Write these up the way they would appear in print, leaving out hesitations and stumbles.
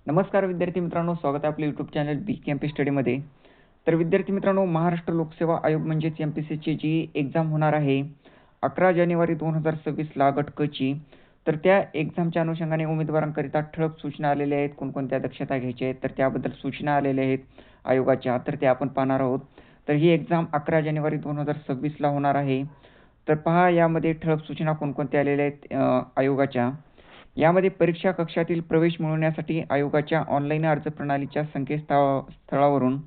नमस्कार विद्यार्थी मित्रांनो, स्वागत आहे आपल्या यूट्यूब चॅनल BKMP स्टडीमध्ये. तर विद्यार्थी मित्रांनो, महाराष्ट्र लोकसेवा आयोग म्हणजेच MPSCची जी एक्झाम होणार आहे 11 जानेवारी 2026ला गटकची, तर त्या एक्झामच्या अनुषंगाने उमेदवारांकरिता ठळक सूचना आलेल्या आहेत. कोणकोणत्या दक्षता घ्यायच्या आहेत तर त्याबद्दल सूचना आलेल्या आहेत आयोगाच्या, तर ते आपण पाहणार आहोत. तर ही एक्झाम 11 जानेवारी 2026ला होणार आहे. तर पहा यामध्ये ठळक सूचना कोणकोणत्या आलेल्या आहेत आयोगाच्या. यामध्ये परीक्षा कक्षातील प्रवेश मिळवण्यासाठी आयोगाच्या ऑनलाईन अर्ज प्रणालीच्या संकेतस्थळावरून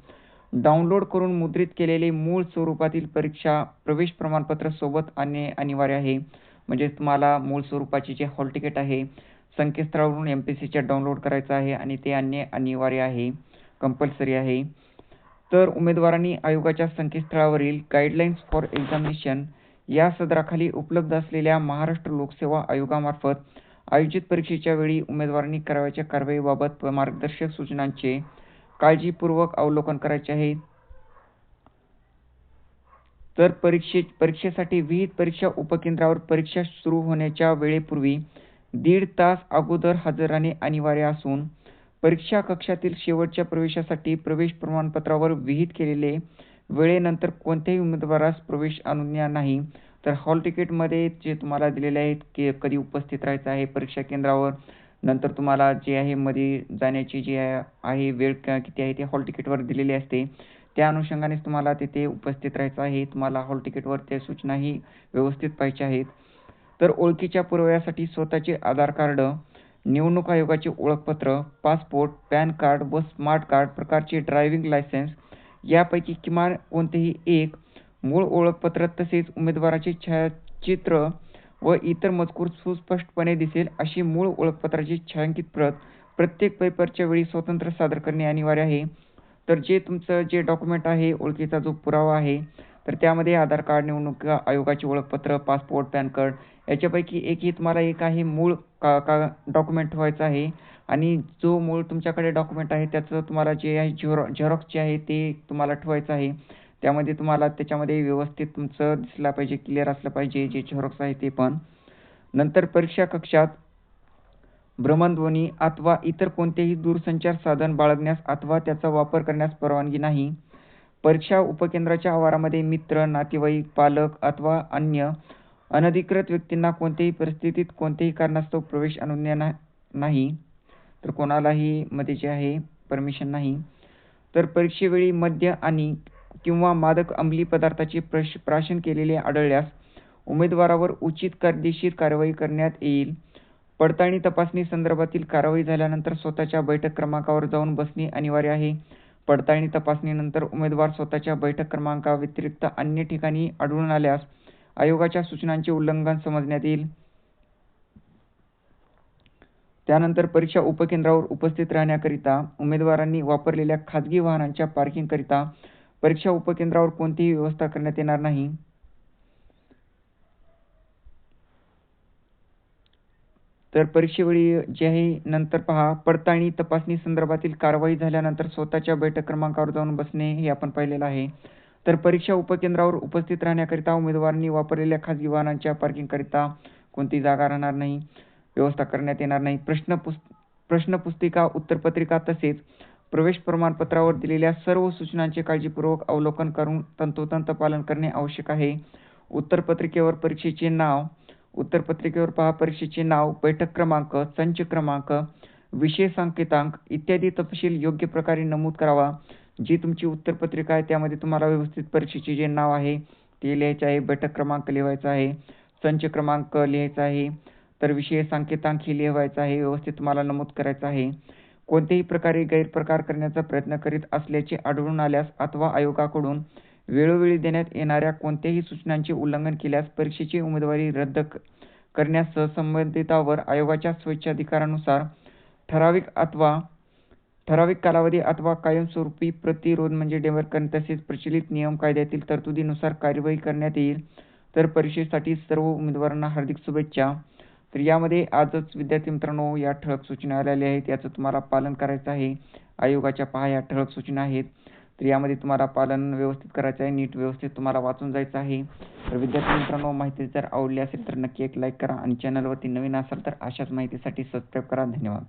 डाउनलोड करून मुद्रित केलेले मूळ स्वरूपातील परीक्षा प्रवेश प्रमाणपत्र सोबत आणणे अनिवार्य आहे. म्हणजे तुम्हाला मूळ स्वरूपाचे जे हॉल तिकीट आहे संकेतस्थळावरून MPSCच्या डाउनलोड करायचं आहे आणि ते आणणे अनिवार्य आहे, कंपल्सरी आहे. तर उमेदवारांनी आयोगाच्या संकेतस्थळावरील गाईडलाईन्स फॉर एक्झामिनेशन या सदराखाली उपलब्ध असलेल्या महाराष्ट्र लोकसेवा आयोगामार्फत आयोजित परीक्षेच्या वेळी उमेदवारांनी करावयाच्या कारवाईबाबत मार्गदर्शक सूचनांचे काळजीपूर्वक अवलोकन करायचे आहे. तर परीक्षेसाठी विहित परीक्षा उपकेंद्रावर परीक्षा सुरू होण्याच्या वेळेपूर्वी 1.5 तास अगोदर हजर राहणे अनिवार्य असून परीक्षा कक्षातील शेवटच्या प्रवेशासाठी प्रवेश प्रमाणपत्रावर विहित केलेले वेळेनंतर कोणत्याही उमेदवारास प्रवेश अनुज्ञा नाही. तर हॉल तिकीटमध्ये जे तुम्हाला दिलेले आहेत की कधी उपस्थित राहायचं आहे परीक्षा केंद्रावर, नंतर तुम्हाला जे आहे मध्ये जाण्याची जी आहे वेळ किती आहे ते हॉल तिकीटवर दिलेली असते. त्या अनुषंगानेच तुम्हाला तिथे उपस्थित राहायचं आहे. तुम्हाला हॉल तिकीटवर त्या सूचनाही व्यवस्थित पाहिजे आहेत. तर ओळखीच्या पुराव्यासाठी स्वतःचे आधार कार्ड, निवडणूक आयोगाचे ओळखपत्र, पासपोर्ट, पॅन कार्ड व स्मार्ट कार्ड प्रकारचे ड्रायव्हिंग लायसन्स यापैकी किमान कोणतेही एक मूळ ओळखपत्र तसेच उमेदवाराचे छायाचित्र व इतर मजकूर सुस्पष्टपणे दिसेल अशी मूळ ओळखपत्राची छायांकित प्रत प्रत्येक पेपरच्या वेळी स्वतंत्र सादर करणे अनिवार्य आहे. तर जे तुमचं जे डॉक्युमेंट आहे, ओळखीचा जो पुरावा आहे, तर त्यामध्ये आधार कार्ड, निवडणूक आयोगाचे ओळखपत्र, पासपोर्ट, पॅन कार्ड याच्यापैकी एकही तुम्हाला एक आहे मूळ डॉक्युमेंट ठेवायचं आहे. आणि जो मूळ तुमच्याकडे डॉक्युमेंट आहे त्याचं तुम्हाला जे आहे झेरॉक्स जे आहे ते तुम्हाला ठेवायचं आहे. त्यामध्ये तुम्हाला त्याच्यामध्ये व्यवस्थित तुमचं दिसला पाहिजे, क्लिअर असलं पाहिजे जे झेरॉक्स आहे ते पण. नंतर परीक्षा कक्षात भ्रमणध्वनी अथवा इतर कोणतेही दूरसंचार साधन बाळगण्यास अथवा त्याचा वापर करण्यास परवानगी नाही. परीक्षा उपकेंद्राच्या आवारामध्ये मित्र, नातेवाईक, पालक अथवा अन्य अनधिकृत व्यक्तींना कोणत्याही परिस्थितीत कोणत्याही कारणास्तव प्रवेश अनुज्ञा नाही. तर कोणालाही मध्ये जे आहे परमिशन नाही. तर परीक्षेवेळी मद्य आणि किंवा मादक अंमली पदार्थाचे प्राशन केलेले आढळल्यास उमेदवारावर उचित कायदेशीर कारवाई करण्यात येईल. पडताळणी तपासणी संदर्भातील कारवाई झाल्यानंतर स्वतःच्या बैठक क्रमांकावर जाऊन बसणे अनिवार्य आहे. पडताळणी तपासणीनंतर उमेदवार स्वतःच्या बैठक क्रमांकाव्यतिरिक्त अन्य ठिकाणी आढळून आल्यास आयोगाच्या सूचनांचे उल्लंघन समजण्यात येईल. त्यानंतर परीक्षा उपकेंद्रावर उपस्थित राहण्याकरिता उमेदवारांनी वापरलेल्या खाजगी वाहनांच्या पार्किंगकरिता परीक्षा उपकेंद्रावर कोणतीही व्यवस्था करण्यात येणार नाही. तर परीक्षेवेळी जे आहे नंतर पहा, पडताळणी तपासणी संदर्भातील कारवाई झाल्यानंतर स्वतःच्या बैठक क्रमांकावर जाऊन बसणे हे आपण पाहिलेलं आहे. तर परीक्षा उपकेंद्रावर उपस्थित राहण्याकरिता उमेदवारांनी वापरलेल्या खाजगी वाहनांच्या पार्किंगकरिता कोणती जागा राहणार नाही, व्यवस्था करण्यात येणार नाही. प्रश्नपुस्तिका, उत्तरपत्रिका तसेच प्रवेश प्रमाणपत्रावर दिलेल्या सर्व सूचनांचे काळजीपूर्वक अवलोकन करून तंतोतंत पालन करणे आवश्यक आहे. उत्तरपत्रिकेवर पहा परीक्षेचे नाव, बैठक क्रमांक, संच क्रमांक, विषय संकेतांक इत्यादी तपशील योग्य प्रकारे नमूद करावा. जी तुमची उत्तरपत्रिका आहे त्यामध्ये तुम्हाला व्यवस्थित परीक्षेचे जे नाव आहे ते लिहायचे आहे, बैठक क्रमांक लिहायचा आहे, संच क्रमांक लिहायचा आहे, तर विषय संकेतांक हे लिहायचा आहे, व्यवस्थित तुम्हाला नमूद करायचं आहे. कोणत्याही प्रकारे गैरप्रकार करण्याचा प्रयत्न करीत असल्याचे आढळून आल्यास अथवा आयोगाकडून वेळोवेळी देण्यात येणाऱ्या कोणत्याही सूचनांचे उल्लंघन केल्यास परीक्षेची उमेदवारी रद्द करण्यास संबंधितावर आयोगाच्या स्वेच्छाधिकारानुसार ठराविक कालावधी अथवा कायमस्वरूपी प्रतिरोध म्हणजे डेमरकन तसेच प्रचलित नियम कायद्यातील तरतुदीनुसार कार्यवाही करण्यात येईल. तर परीक्षेसाठी सर्व उमेदवारांना हार्दिक शुभेच्छा. तर यामध्ये आजच विद्यार्थी मित्रांनो या ठळक सूचना आलेल्या आहेत, याचं तुम्हाला पालन करायचं आहे. आयोगाच्या पहा या ठळक सूचना आहेत. तर यामध्ये तुम्हाला पालन व्यवस्थित करायचं आहे, नीट व्यवस्थित तुम्हाला वाचून जायचं आहे. तर विद्यार्थी मित्रांनो, माहिती जर आवडली असेल तर नक्की एक लाईक करा आणि चॅनलवरती नवीन असाल तर अशाच माहितीसाठी सबस्क्राईब करा. धन्यवाद.